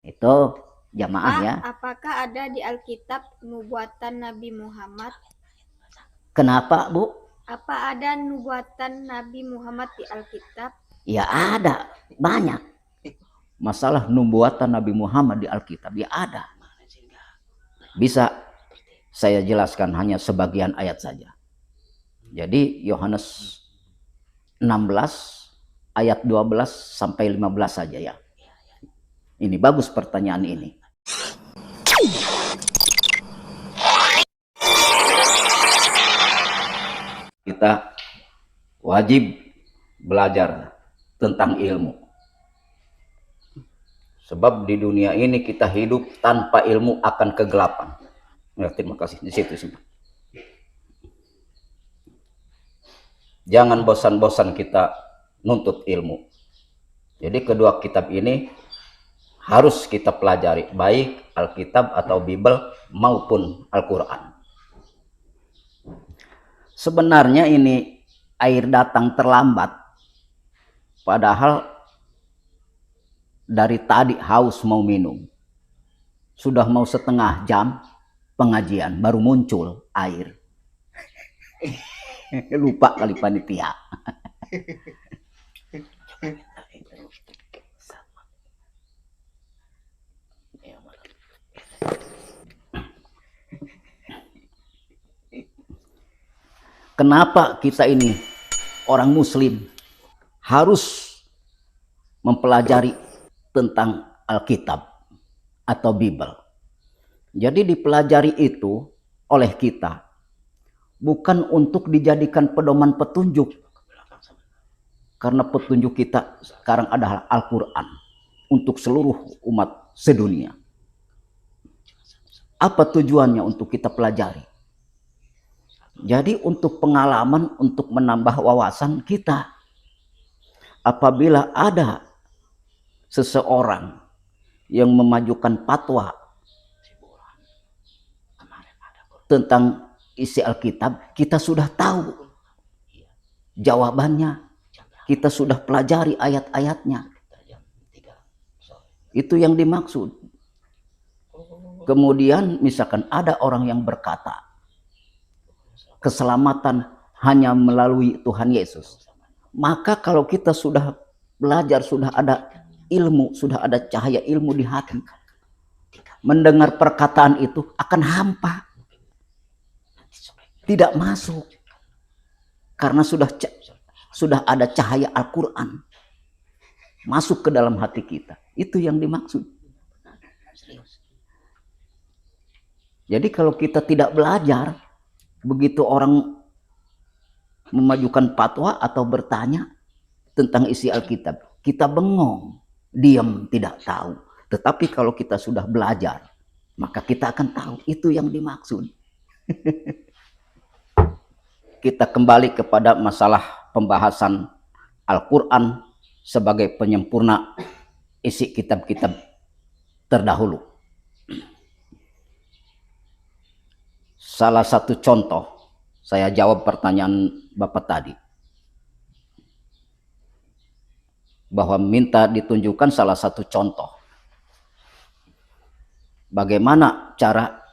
Itu jamaah Pak, ya. apakah ada di Alkitab nubuatan Nabi Muhammad? Kenapa, Bu? Apa ada nubuatan Nabi Muhammad di Alkitab? Ya ada, banyak. Masalah nubuatan Nabi Muhammad di Alkitab, ya ada. Bisa saya jelaskan hanya sebagian ayat saja. Jadi Yohanes 16 ayat 12 sampai 15 saja ya. Ini bagus pertanyaan ini. Kita wajib belajar tentang ilmu. Sebab di dunia ini kita hidup tanpa ilmu akan kegelapan. Ya, terima kasih di situ sih. Jangan bosan-bosan kita nuntut ilmu. Jadi kedua kitab ini harus kita pelajari, baik Alkitab atau Bible maupun Al-Quran. Sebenarnya ini air datang terlambat, padahal dari tadi haus mau minum. Sudah mau setengah jam pengajian baru muncul air. Lupa kali panitia. Kenapa kita ini orang muslim harus mempelajari tentang Alkitab atau Bible? Jadi dipelajari itu oleh kita bukan untuk dijadikan pedoman petunjuk, karena petunjuk kita sekarang adalah Al-Quran untuk seluruh umat sedunia. Apa tujuannya untuk kita pelajari? Jadi untuk pengalaman, untuk menambah wawasan kita. Apabila ada seseorang yang memajukan fatwa tentang isi Alkitab, kita sudah tahu jawabannya, kita sudah pelajari ayat-ayatnya. Itu yang dimaksud. Kemudian misalkan ada orang yang berkata keselamatan hanya melalui Tuhan Yesus, maka kalau kita sudah belajar, sudah ada ilmu, sudah ada cahaya ilmu di hati, mendengar perkataan itu akan hampa, tidak masuk, karena sudah ada cahaya Al-Quran masuk ke dalam hati kita. Itu yang dimaksud. Jadi kalau kita tidak belajar, begitu orang memajukan fatwa atau bertanya tentang isi Alkitab, kita bengong, diam, tidak tahu. Tetapi kalau kita sudah belajar, maka kita akan tahu itu yang dimaksud. Kita kembali kepada masalah pembahasan Al-Quran sebagai penyempurna isi kitab-kitab terdahulu. Salah satu contoh, saya jawab pertanyaan Bapak tadi, bahwa minta ditunjukkan salah satu contoh bagaimana cara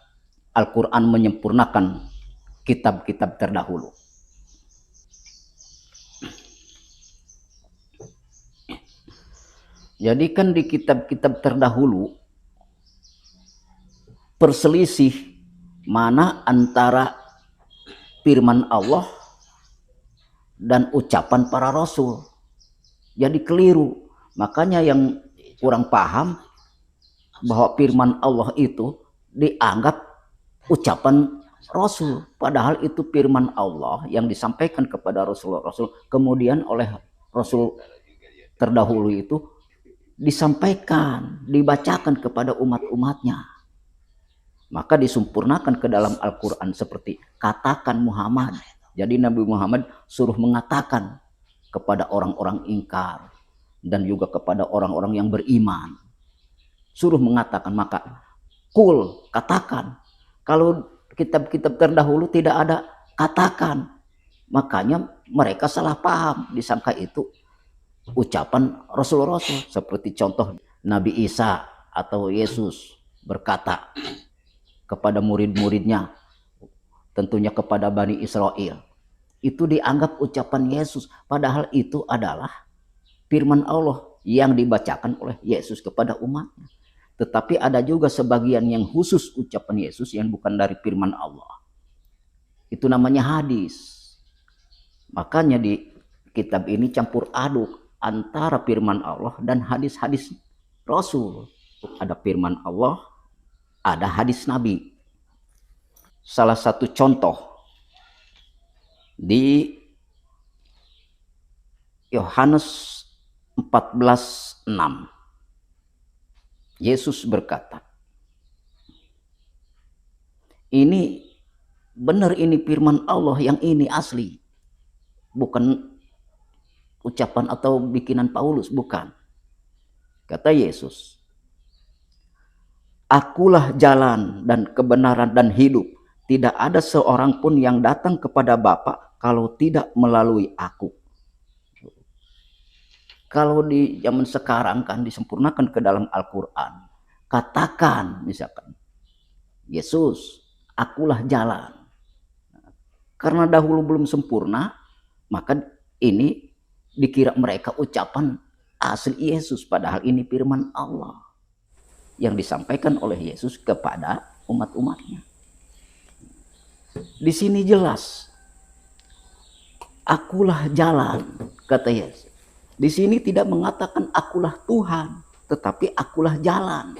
Al-Quran menyempurnakan kitab-kitab terdahulu. Jadi kan di kitab-kitab terdahulu perselisih mana antara firman Allah dan ucapan para rasul. Jadi keliru. Makanya yang kurang paham bahwa firman Allah itu dianggap ucapan rasul, padahal itu firman Allah yang disampaikan kepada rasul-rasul, kemudian oleh rasul terdahulu itu disampaikan, dibacakan kepada umat-umatnya. Maka disempurnakan ke dalam Al-Quran seperti katakan Muhammad. Jadi Nabi Muhammad suruh mengatakan kepada orang-orang ingkar dan juga kepada orang-orang yang beriman. Suruh mengatakan, maka kul, katakan. Kalau kitab-kitab terdahulu tidak ada katakan, makanya mereka salah paham, disangka itu ucapan Rasul-Rasul. Seperti contoh Nabi Isa atau Yesus berkata kepada murid-muridnya, tentunya kepada Bani Israel, itu dianggap ucapan Yesus, padahal itu adalah firman Allah yang dibacakan oleh Yesus kepada umatnya. Tetapi ada juga sebagian yang khusus ucapan Yesus yang bukan dari firman Allah. Itu namanya hadis. Makanya di kitab ini campur aduk antara firman Allah dan hadis-hadis Rasul. Ada firman Allah, ada hadis Nabi. Salah satu contoh di Yohanes 14:6. Yesus berkata, ini benar, ini firman Allah yang ini asli. Bukan ucapan atau bikinan Paulus, bukan. Kata Yesus, akulah jalan dan kebenaran dan hidup. Tidak ada seorang pun yang datang kepada Bapa kalau tidak melalui aku. Kalau di zaman sekarang kan disempurnakan ke dalam Al-Quran. Katakan misalkan, Yesus, akulah jalan. Karena dahulu belum sempurna, maka ini dikira mereka ucapan asli Yesus. Padahal ini firman Allah yang disampaikan oleh Yesus kepada umat-umatnya. Di sini jelas, akulah jalan, kata Yesus. Di sini tidak mengatakan akulah Tuhan, tetapi akulah jalan.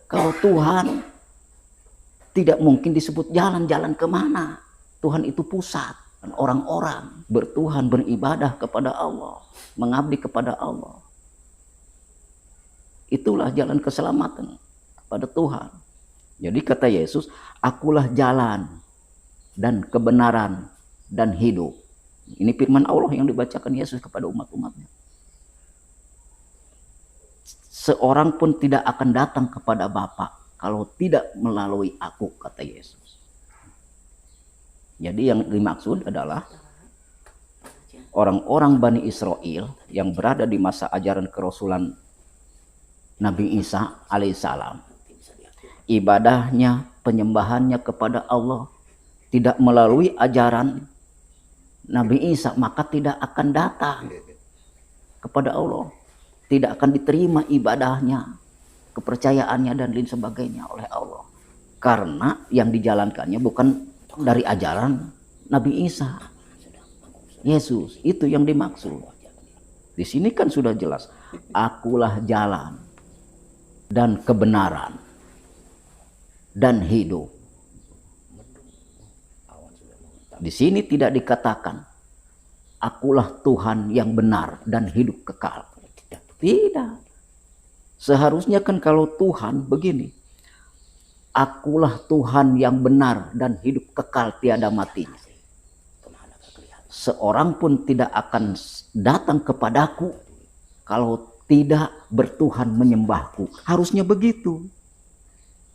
Kalau Tuhan tidak mungkin disebut jalan, jalan kemana? Tuhan itu pusat, dan orang-orang bertuhan, beribadah kepada Allah, mengabdi kepada Allah. Itulah jalan keselamatan kepada Tuhan. Jadi kata Yesus, akulah jalan dan kebenaran dan hidup. Ini firman Allah yang dibacakan Yesus kepada umat-umatnya. Seorang pun tidak akan datang kepada Bapa kalau tidak melalui aku, kata Yesus. Jadi yang dimaksud adalah orang-orang Bani Israel yang berada di masa ajaran kerasulan Nabi Isa alaihissalam. Ibadahnya, penyembahannya kepada Allah tidak melalui ajaran Nabi Isa, maka tidak akan datang kepada Allah. Tidak akan diterima ibadahnya, kepercayaannya dan lain sebagainya oleh Allah. Karena yang dijalankannya bukan dari ajaran Nabi Isa. Yesus, itu yang dimaksud. Di sini kan sudah jelas, akulah jalan dan kebenaran dan hidup. Di sini tidak dikatakan akulah Tuhan yang benar dan hidup kekal. Tidak. Seharusnya kan kalau Tuhan begini, akulah Tuhan yang benar dan hidup kekal tiada matinya. Seorang pun tidak akan datang kepadaku kalau tidak bertuhan menyembahku. Harusnya begitu.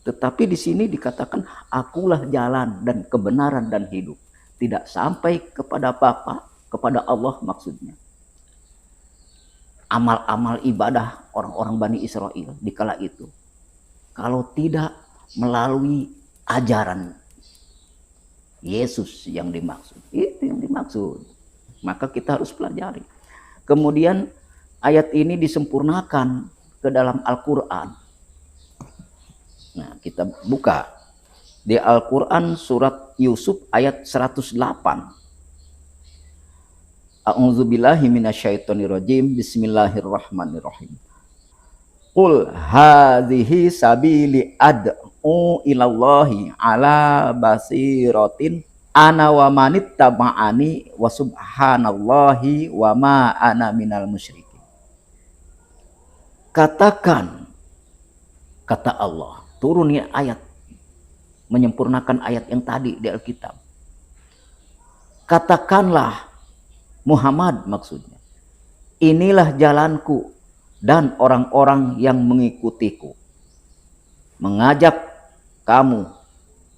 Tetapi di sini dikatakan akulah jalan dan kebenaran dan hidup. Tidak sampai kepada Bapa, kepada Allah maksudnya. Amal-amal ibadah orang-orang Bani Israel di kala itu, kalau tidak melalui ajaran Yesus yang dimaksud, itu yang dimaksud. Maka kita harus pelajari. Kemudian ayat ini disempurnakan ke dalam Al-Quran. Nah, kita buka di Al-Quran surat Yusuf ayat 108. A'udzubillahi minasyaitonirrajim. Bismillahirrahmanirrahim. Qul hadhihi sabili ad'u ilallahi ala basiratin ana wa manittaba'ani wa subhanallahi wa ma ana minal musyrikin. Katakan, kata Allah, turunnya ayat menyempurnakan ayat yang tadi di Alkitab. Katakanlah Muhammad, maksudnya, inilah jalanku dan orang-orang yang mengikutiku, mengajak kamu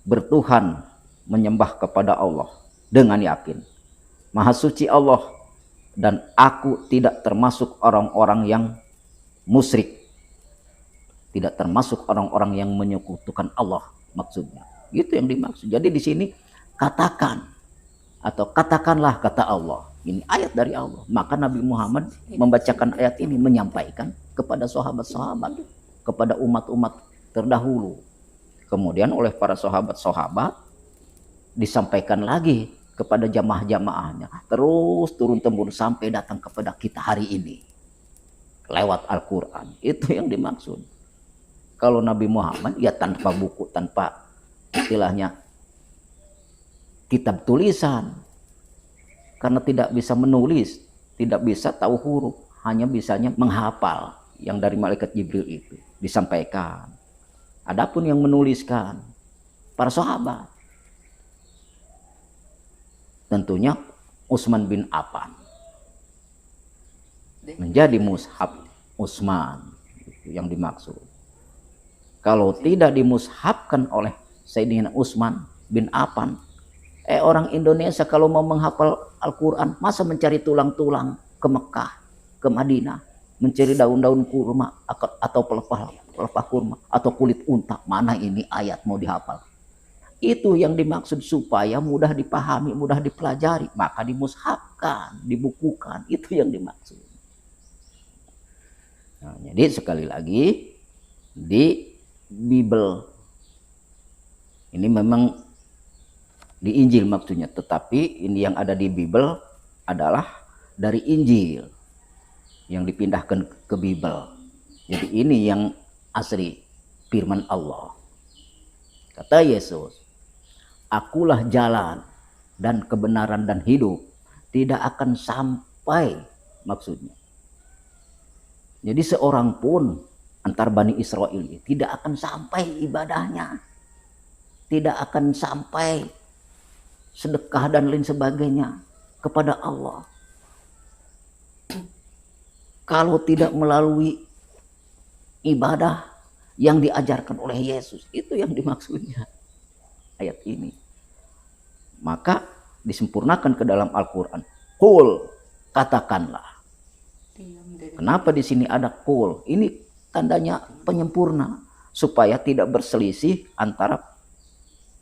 bertuhan menyembah kepada Allah dengan yakin. Maha suci Allah dan aku tidak termasuk orang-orang yang musyrik tidak termasuk orang-orang yang menyekutukan Allah maksudnya. Itu yang dimaksud. Jadi di sini katakan atau katakanlah kata Allah. Ini ayat dari Allah. Maka Nabi Muhammad membacakan ayat ini menyampaikan kepada sahabat-sahabat, kepada umat-umat terdahulu. Kemudian oleh para sahabat-sahabat disampaikan lagi kepada jamaah-jamaahnya. Terus turun-temurun sampai datang kepada kita hari ini. Lewat Al-Quran. Itu yang dimaksud. Kalau Nabi Muhammad ya tanpa buku, tanpa istilahnya kitab tulisan. Karena tidak bisa menulis, tidak bisa tahu huruf, hanya bisanya menghafal yang dari malaikat Jibril itu disampaikan. Adapun yang menuliskan para sahabat, tentunya Utsman bin Affan menjadi mushaf Utsman, itu yang dimaksud. Kalau tidak dimushafkan oleh Sayyidina Utsman bin Affan, orang Indonesia kalau mau menghafal Al-Quran, masa mencari tulang-tulang ke Mekah, ke Madinah, mencari daun-daun kurma atau pelepah kurma atau kulit unta. Mana ini ayat mau dihafal? Itu yang dimaksud supaya mudah dipahami, mudah dipelajari. Maka dimushafkan, dibukukan. Itu yang dimaksud. Nah, jadi sekali lagi di Bible ini memang di Injil maksudnya, tetapi ini yang ada di Bible adalah dari Injil yang dipindahkan ke Bible. Jadi ini yang asli firman Allah. Kata Yesus, akulah jalan dan kebenaran dan hidup, tidak akan sampai maksudnya. Jadi seorang pun antar Bani Israel ini tidak akan sampai ibadahnya, tidak akan sampai sedekah dan lain sebagainya kepada Allah kalau tidak melalui ibadah yang diajarkan oleh Yesus. Itu yang dimaksudnya ayat ini. Maka disempurnakan ke dalam Al-Quran. Qul, katakanlah. Kenapa di sini ada qul? Ini tandanya penyempurna supaya tidak berselisih antara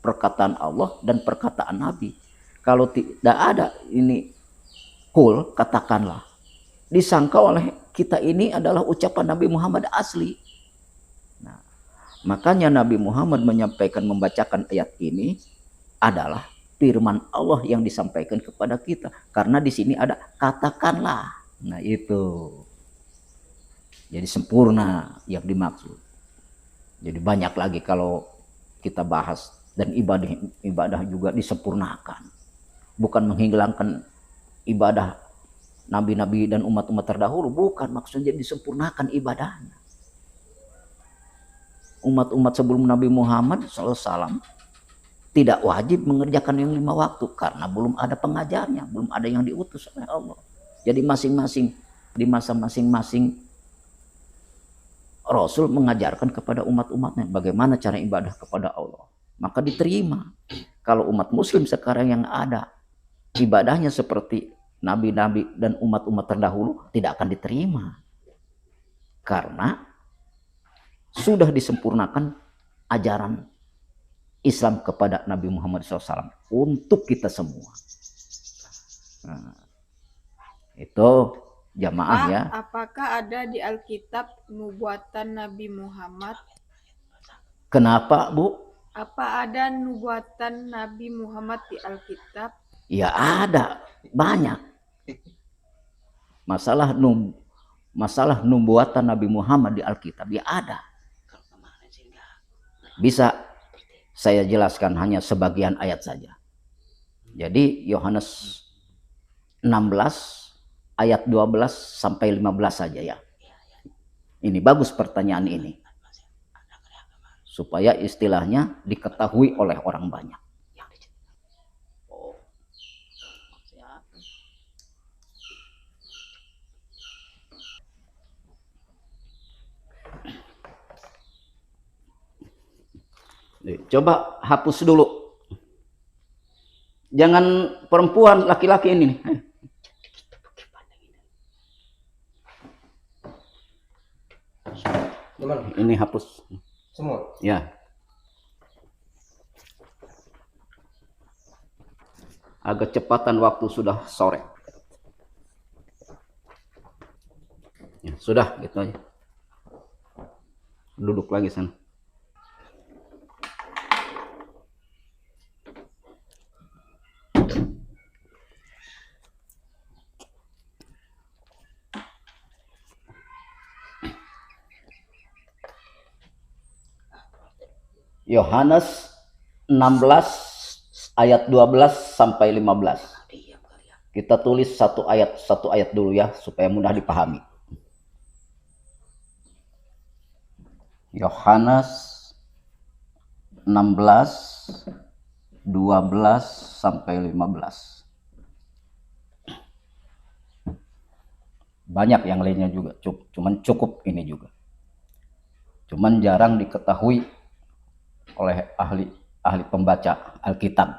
perkataan Allah dan perkataan Nabi. Kalau tidak ada ini qul, katakanlah, disangka oleh kita ini adalah ucapan Nabi Muhammad asli. Nah, makanya Nabi Muhammad menyampaikan, membacakan ayat ini adalah firman Allah yang disampaikan kepada kita. Karena di sini ada katakanlah. Nah itu. Jadi sempurna yang dimaksud. Jadi banyak lagi kalau kita bahas. Dan ibadah juga disempurnakan. Bukan menghilangkan ibadah nabi-nabi dan umat-umat terdahulu. Bukan, maksudnya disempurnakan ibadahnya. Umat-umat sebelum Nabi Muhammad SAW tidak wajib mengerjakan yang 5 waktu. Karena belum ada pengajarnya, belum ada yang diutus oleh Allah. Jadi masing-masing, di masa masing-masing Rasul mengajarkan kepada umat-umatnya bagaimana cara ibadah kepada Allah. Maka diterima. Kalau umat muslim sekarang yang ada ibadahnya seperti nabi-nabi dan umat-umat terdahulu, tidak akan diterima. Karena sudah disempurnakan ajaran Islam kepada Nabi Muhammad SAW untuk kita semua. Nah, itu jamaah ya. Apakah ada di Alkitab nubuatan Nabi Muhammad? Kenapa, Bu? Apa ada nubuatan Nabi Muhammad di Alkitab? Ya ada, banyak. Masalah nubuatan Nabi Muhammad di Alkitab ya ada. Bisa saya jelaskan hanya sebagian ayat saja. Jadi Yohanes 16 ayat 12 sampai 15 saja ya. Ini bagus pertanyaan ini. Supaya istilahnya diketahui oleh orang banyak. Coba hapus dulu. Jangan perempuan, laki-laki ini nih. Nomor Gimana? Ini hapus. Semua? Ya. Agak cepatan waktu sudah sore. Ya, sudah gitu aja. Duduk lagi sana. Yohanes 16 ayat 12 sampai 15. Kita tulis satu ayat dulu ya supaya mudah dipahami. Yohanes 16 12 sampai 15. Banyak yang lainnya juga, cuman cukup ini juga. Cuman jarang diketahui oleh ahli pembaca Alkitab.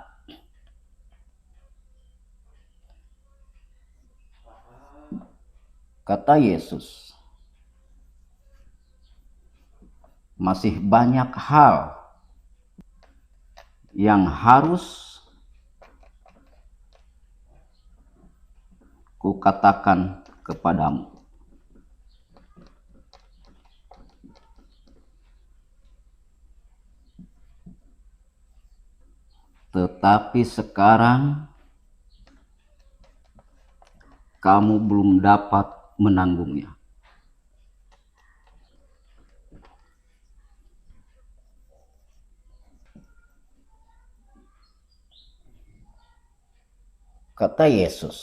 Kata Yesus, masih banyak hal yang harus kukatakan kepadamu. Tetapi sekarang kamu belum dapat menanggungnya. Kata Yesus,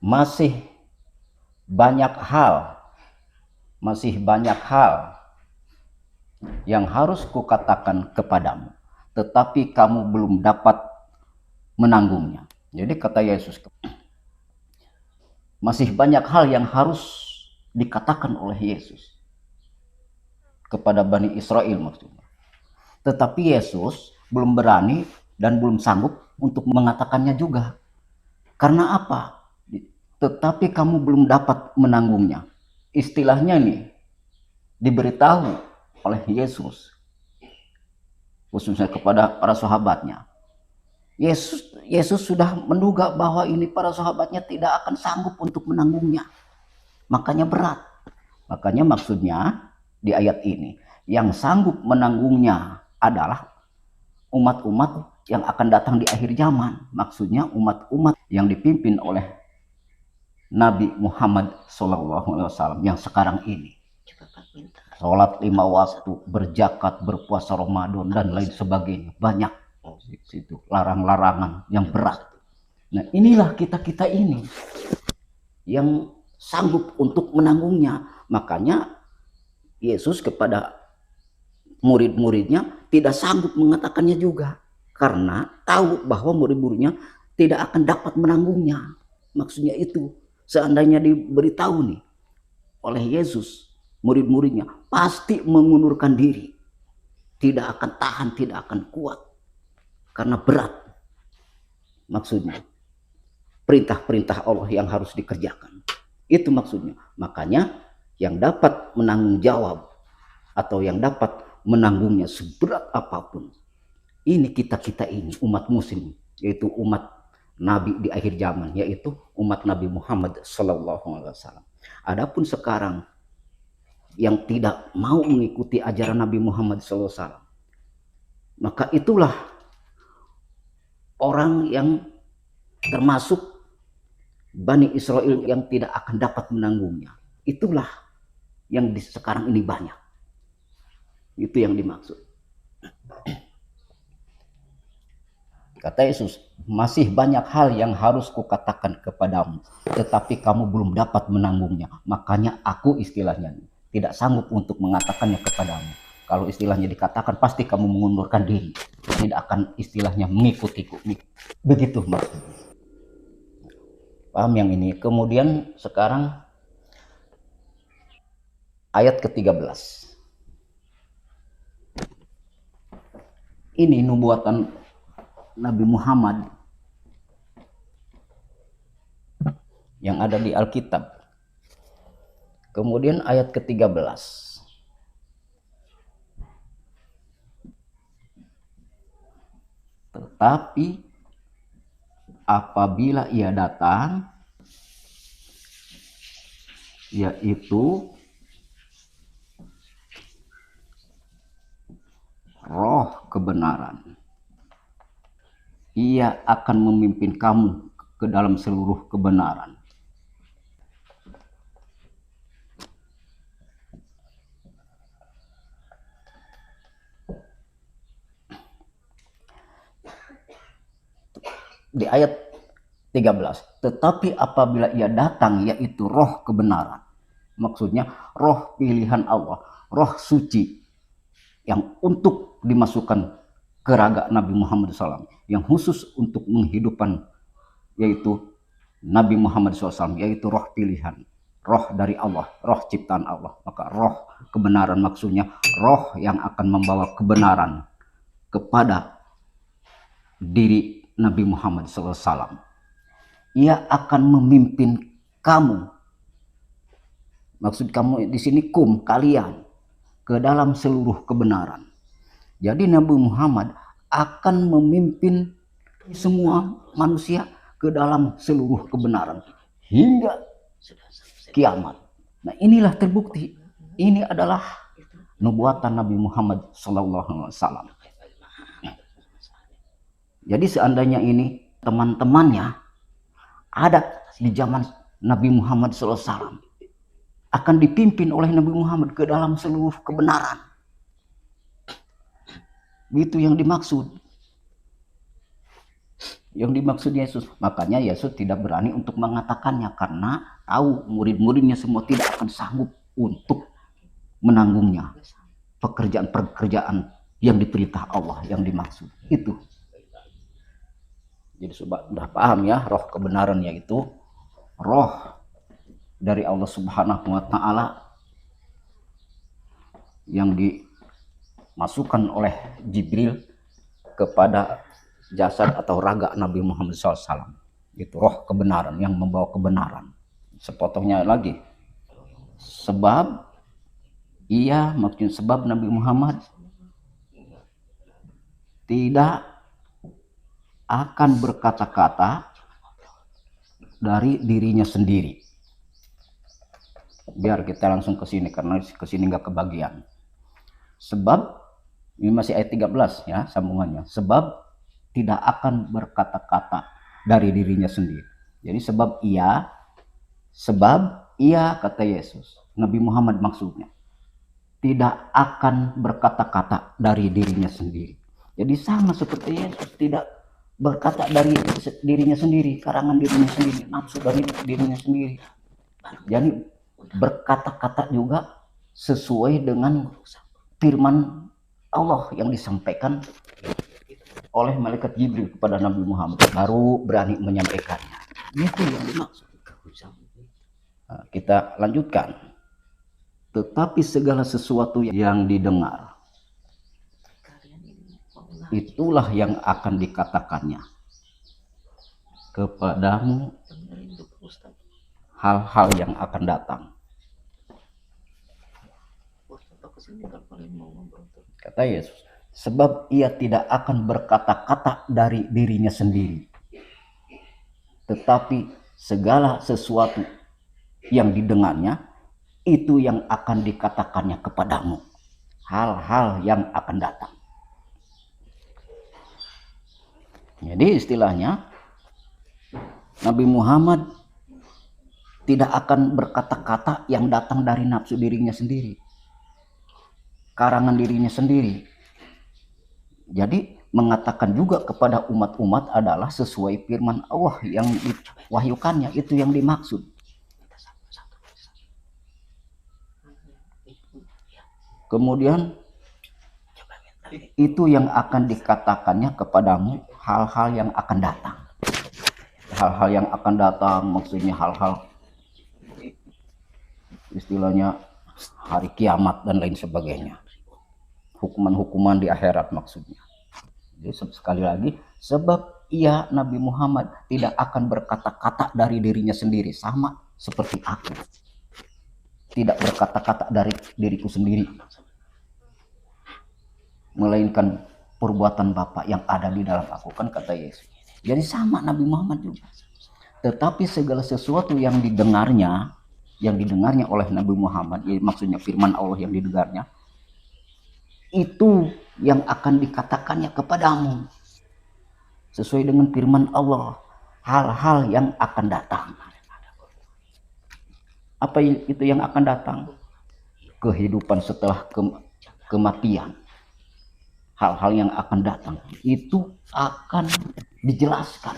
masih banyak hal yang harus kukatakan kepadamu, tetapi kamu belum dapat menanggungnya. Jadi kata Yesus, masih banyak hal yang harus dikatakan oleh Yesus kepada Bani Israel maksudnya. Tetapi Yesus belum berani dan belum sanggup untuk mengatakannya juga. Karena apa? Tetapi kamu belum dapat menanggungnya. Istilahnya nih diberitahu oleh Yesus khususnya kepada para sahabatnya. Yesus sudah menduga bahwa ini para sahabatnya tidak akan sanggup untuk menanggungnya. Makanya berat. Makanya maksudnya di ayat ini, yang sanggup menanggungnya adalah umat-umat yang akan datang di akhir zaman. Maksudnya umat-umat yang dipimpin oleh Nabi Muhammad SAW yang sekarang ini. Sholat 5 waktu, berzakat, berpuasa Ramadan, dan lain sebagainya. Banyak situ larang-larangan yang berat. Nah inilah kita ini yang sanggup untuk menanggungnya. Makanya Yesus kepada murid-muridnya tidak sanggup mengatakannya juga, karena tahu bahwa murid-muridnya tidak akan dapat menanggungnya. Maksudnya itu, seandainya diberitahu nih oleh Yesus, murid-muridnya pasti mengundurkan diri, tidak akan tahan, tidak akan kuat, karena berat. Maksudnya perintah-perintah Allah yang harus dikerjakan, itu maksudnya. Makanya yang dapat menanggung jawab atau yang dapat menanggungnya seberat apapun, ini kita ini umat muslim, yaitu umat Nabi di akhir zaman, yaitu umat Nabi Muhammad SAW. Adapun sekarang yang tidak mau mengikuti ajaran Nabi Muhammad SAW, maka itulah orang yang termasuk Bani Israel yang tidak akan dapat menanggungnya. Itulah yang sekarang ini banyak. Itu yang dimaksud. Kata Yesus, masih banyak hal yang harus kukatakan kepadamu, tetapi kamu belum dapat menanggungnya. Makanya aku istilahnya tidak sanggup untuk mengatakannya kepadamu. Kalau istilahnya dikatakan, pasti kamu mengundurkan diri. Tidak akan istilahnya mengikutiku. Begitu maksudnya. Paham yang ini? Kemudian sekarang ayat ke-13. Ini nubuatan Nabi Muhammad yang ada di Alkitab. Kemudian ayat ke-13. Tetapi apabila ia datang, yaitu roh kebenaran, ia akan memimpin kamu ke dalam seluruh kebenaran. Di ayat 13, tetapi apabila ia datang, yaitu roh kebenaran, maksudnya roh pilihan Allah, roh suci yang untuk dimasukkan ke raga Nabi Muhammad SAW, yang khusus untuk menghidupkan yaitu Nabi Muhammad SAW, yaitu roh pilihan, roh dari Allah, roh ciptaan Allah. Maka roh kebenaran maksudnya roh yang akan membawa kebenaran kepada diri Nabi Muhammad SAW. Ia akan memimpin kamu, maksud kamu di sini kalian, ke dalam seluruh kebenaran. Jadi Nabi Muhammad akan memimpin semua manusia ke dalam seluruh kebenaran hingga kiamat. Nah, inilah terbukti. Ini adalah nubuatan Nabi Muhammad SAW. Jadi seandainya ini teman-temannya ada di zaman Nabi Muhammad SAW, akan dipimpin oleh Nabi Muhammad ke dalam seluruh kebenaran. Itu yang dimaksud. Yang dimaksud Yesus. Makanya Yesus tidak berani untuk mengatakannya, karena tahu murid-muridnya semua tidak akan sanggup untuk menanggungnya. Pekerjaan-pekerjaan yang diperintah Allah yang dimaksud. Itu. Jadi sudah paham ya, roh kebenaran yaitu roh dari Allah Subhanahu wa Ta'ala yang dimasukkan oleh Jibril kepada jasad atau raga Nabi Muhammad SAW. Itu roh kebenaran yang membawa kebenaran. Sepotongnya lagi, sebab Nabi Muhammad tidak akan berkata-kata dari dirinya sendiri. Biar kita langsung ke sini, karena ke sini nggak kebagian. Sebab ini masih ayat 13 ya sambungannya. Sebab tidak akan berkata-kata dari dirinya sendiri. Jadi sebab ia kata Yesus, Nabi Muhammad maksudnya, tidak akan berkata-kata dari dirinya sendiri. Jadi sama seperti Yesus, tidak berkata dari dirinya sendiri, karangan dirinya sendiri, nafsu dari dirinya sendiri. Jadi berkata-kata juga sesuai dengan firman Allah yang disampaikan oleh malaikat Jibril kepada Nabi Muhammad, baru berani menyampaikannya. Itu yang dimaksud. Nah, kita lanjutkan. Tetapi segala sesuatu yang didengar, itulah yang akan dikatakannya kepadamu hal-hal yang akan datang. Kata Yesus, sebab ia tidak akan berkata-kata dari dirinya sendiri, tetapi segala sesuatu yang didengarnya, itu yang akan dikatakannya kepadamu, hal-hal yang akan datang. Jadi istilahnya Nabi Muhammad tidak akan berkata-kata yang datang dari nafsu dirinya sendiri, karangan dirinya sendiri. Jadi mengatakan juga kepada umat-umat adalah sesuai firman Allah yang diwahyukannya, itu yang dimaksud. Kemudian itu yang akan dikatakannya kepadamu, hal-hal yang akan datang. Hal-hal yang akan datang maksudnya hal-hal istilahnya hari kiamat dan lain sebagainya. Hukuman-hukuman di akhirat maksudnya. Jadi sekali lagi, sebab ia Nabi Muhammad tidak akan berkata-kata dari dirinya sendiri, sama seperti aku. tidak berkata-kata dari diriku sendiri, melainkan perbuatan Bapa yang ada di dalam aku, kan kata Yesus. Jadi sama Nabi Muhammad juga. Tetapi segala sesuatu yang didengarnya oleh Nabi Muhammad, ya maksudnya firman Allah yang didengarnya, itu yang akan dikatakannya kepadamu sesuai dengan firman Allah, hal-hal yang akan datang. Apa itu yang akan datang? Kehidupan setelah kematian. Hal-hal yang akan datang itu akan dijelaskan.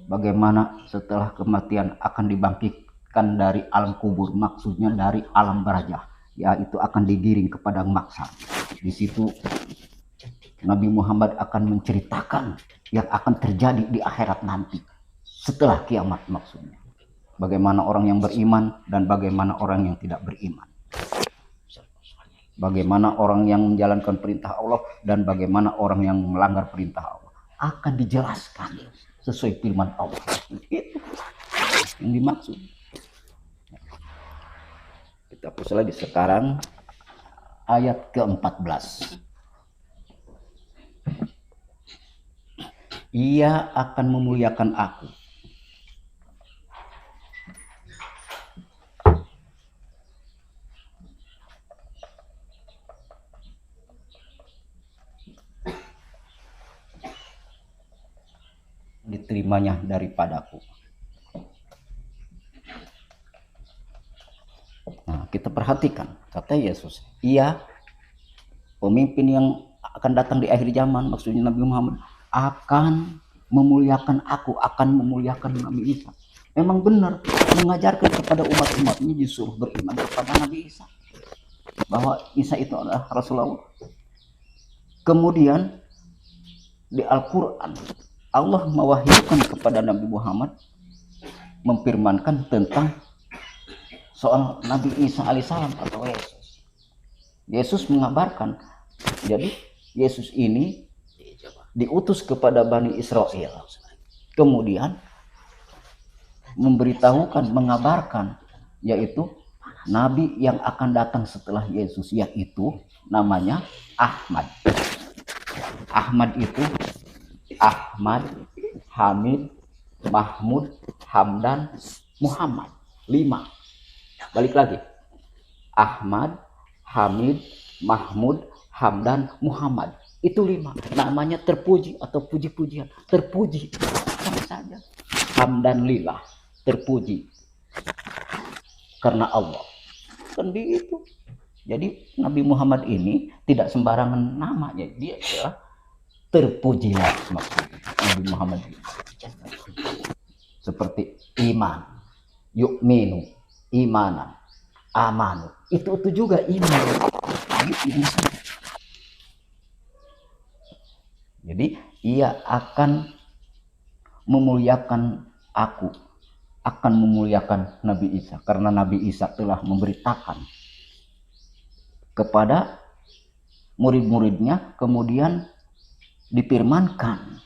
Bagaimana setelah kematian akan dibangkitkan dari alam kubur, maksudnya dari alam barajah, yaitu akan digiring ke padang mahsyar. Di situ Nabi Muhammad akan menceritakan yang akan terjadi di akhirat nanti, setelah kiamat maksudnya. Bagaimana orang yang beriman dan bagaimana orang yang tidak beriman. Bagaimana orang yang menjalankan perintah Allah dan bagaimana orang yang melanggar perintah Allah. Akan dijelaskan sesuai firman Allah. Itu yang dimaksud. Kita hapus lagi sekarang ayat ke-14. Ia akan memuliakan aku. Diterimanya daripadaku. Nah, kita perhatikan kata Yesus, ia pemimpin yang akan datang di akhir zaman, maksudnya Nabi Muhammad, akan memuliakan aku, akan memuliakan Nabi Isa. Memang benar mengajarkan kepada umat-umatnya disuruh beriman kepada Nabi Isa, bahwa Isa itu adalah Rasulullah. Kemudian di Al-Quran Allah mewahyukan kepada Nabi Muhammad memfirmankan tentang soal Nabi Isa alaihissalam atau Yesus. Yesus mengabarkan, jadi Yesus ini diutus kepada Bani Israel, kemudian memberitahukan, mengabarkan, yaitu Nabi yang akan datang setelah Yesus, yaitu namanya Ahmad. Ahmad itu Ahmad, Hamid, Mahmud, Hamdan, Muhammad. 5. Balik lagi. Ahmad, Hamid, Mahmud, Hamdan, Muhammad. Itu 5. Namanya terpuji atau puji-pujian. Terpuji. Sama saja. Hamdan lillah. Terpuji. Karena Allah. Kan begitu. Jadi Nabi Muhammad ini tidak sembarangan namanya. Dia adalah terpujilah maksudnya Nabi Muhammad. Seperti iman, yu'minu, imanan, amanu. Itu juga iman. Jadi ia akan memuliakan aku, akan memuliakan Nabi Isa, karena Nabi Isa telah memberitakan kepada murid-muridnya, kemudian difirmankan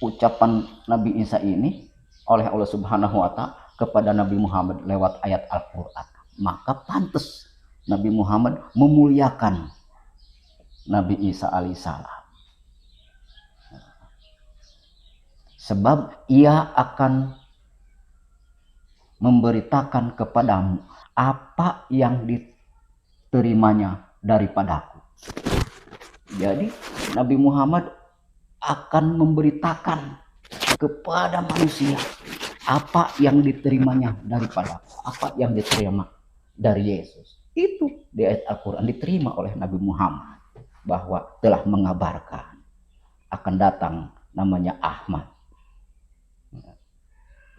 ucapan Nabi Isa ini oleh Allah Subhanahu wa Ta'ala kepada Nabi Muhammad lewat ayat Al-Quran. Maka pantas Nabi Muhammad memuliakan Nabi Isa alaihissalam, sebab ia akan memberitakan kepadamu apa yang diterimanya daripadaku. Jadi Nabi Muhammad akan memberitakan kepada manusia apa yang diterimanya daripada, apa yang diterima dari Yesus. Itu di ayat Al-Quran diterima oleh Nabi Muhammad, bahwa telah mengabarkan akan datang namanya Ahmad.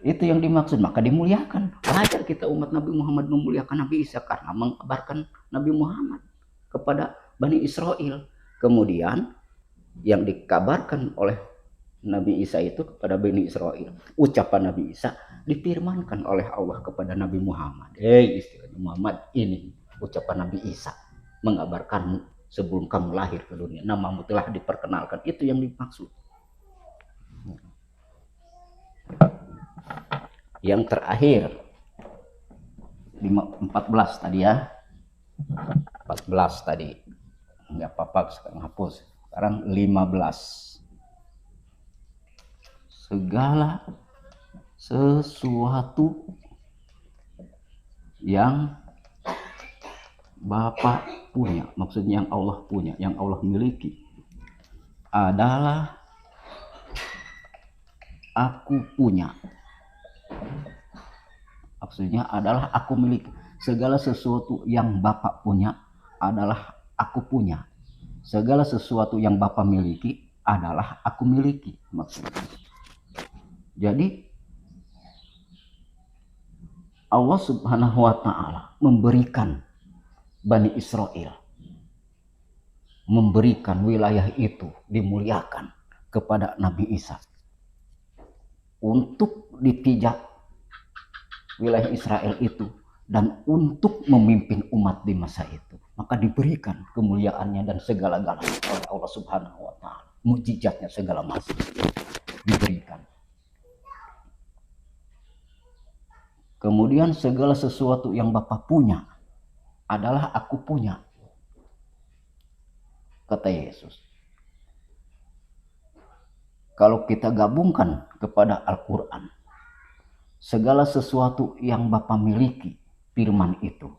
Itu yang dimaksud, maka dimuliakan. Wajar kita umat Nabi Muhammad memuliakan Nabi Isa karena mengabarkan Nabi Muhammad kepada Bani Israel. Kemudian yang dikabarkan oleh Nabi Isa itu kepada Bani Israel, ucapan Nabi Isa difirmankan oleh Allah kepada Nabi Muhammad. Istilahnya Muhammad, ini ucapan Nabi Isa mengabarkanmu sebelum kamu lahir ke dunia, namamu telah diperkenalkan. Itu yang dimaksud. Yang terakhir 14 tadi ya. 14 tadi. Enggak apa-apa, sekarang hapus. Sekarang 15. Segala sesuatu yang Bapa punya, maksudnya yang Allah punya, yang Allah miliki, adalah aku punya. Maksudnya adalah aku miliki. Segala sesuatu yang Bapa punya adalah aku punya. Segala sesuatu yang Bapa miliki adalah aku miliki. Maksudnya. Jadi Allah Subhanahu wa Ta'ala memberikan Bani Israel, memberikan wilayah itu dimuliakan kepada Nabi Isa untuk dipijak wilayah Israel itu dan untuk memimpin umat di masa itu. Maka diberikan kemuliaannya dan segala-galanya oleh Allah Subhanahu wa Ta'ala. Mujizatnya segala macam diberikan. Kemudian segala sesuatu yang Bapa punya adalah aku punya, kata Yesus. Kalau kita gabungkan kepada Al-Quran, segala sesuatu yang Bapa miliki, firman itu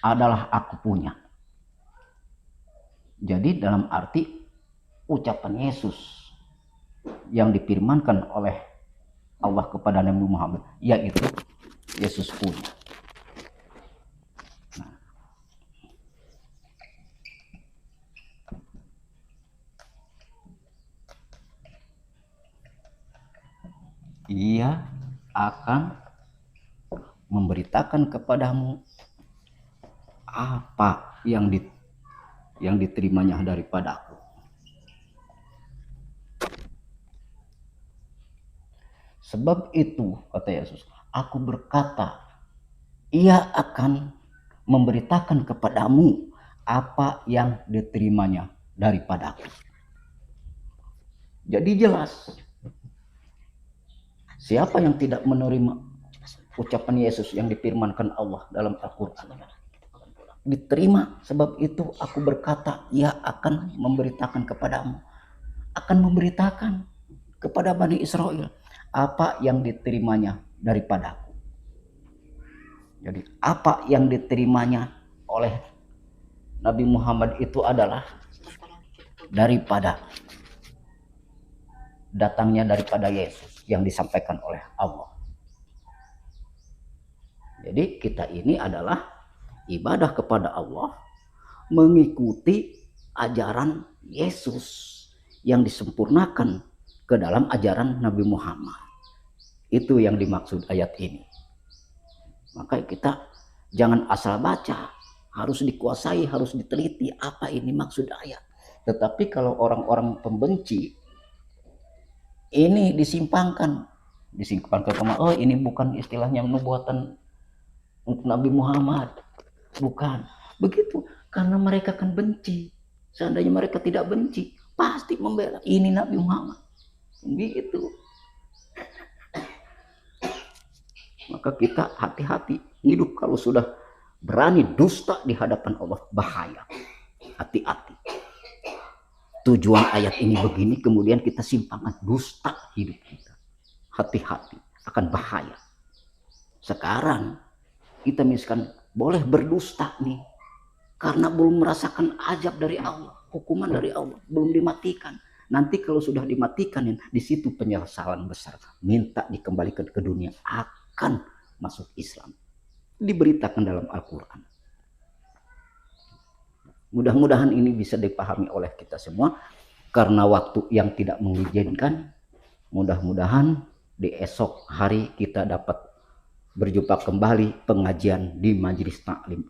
adalah aku punya. Jadi dalam arti ucapan Yesus yang difirmankan oleh Allah kepada Nabi Muhammad, yaitu Yesus punya. Ia akan memberitakan kepadamu apa yang diterimanya daripadaku. Sebab itu, kata Yesus, aku berkata, ia akan memberitakan kepadamu apa yang diterimanya daripadaku. Jadi jelas, siapa yang tidak menerima ucapan Yesus yang difirmankan Allah dalam Al-Quran? Diterima. Sebab itu aku berkata, ia akan memberitakan kepadamu, akan memberitakan kepada Bani Israel apa yang diterimanya daripadaku. Jadi apa yang diterimanya oleh Nabi Muhammad itu adalah datangnya daripada Yesus yang disampaikan oleh Allah. Jadi kita ini adalah ibadah kepada Allah mengikuti ajaran Yesus yang disempurnakan ke dalam ajaran Nabi Muhammad. Itu yang dimaksud ayat ini. Maka kita jangan asal baca, harus dikuasai, harus diteliti apa ini maksud ayat. Tetapi kalau orang-orang pembenci ini disimpangkan ke oh ini bukan istilahnya nubuatan untuk Nabi Muhammad, bukan begitu, karena mereka kan benci. Seandainya mereka tidak benci, pasti membela ini Nabi Muhammad, gitu. Maka kita hati-hati hidup kalau sudah berani dusta di hadapan Allah, bahaya. Hati-hati. Tujuan ayat ini begini, kemudian kita simpangan dusta hidup kita. Hati-hati, akan bahaya. Sekarang kita misalkan boleh berdusta nih, karena belum merasakan azab dari Allah, hukuman dari Allah, belum dimatikan. Nanti kalau sudah dimatikan, di situ penyesalan besar. Minta dikembalikan ke dunia, akan masuk Islam. Diberitakan dalam Al-Quran. Mudah-mudahan ini bisa dipahami oleh kita semua. Karena waktu yang tidak mengizinkan, mudah-mudahan di esok hari kita dapat berjumpa kembali pengajian di Majelis Taklim.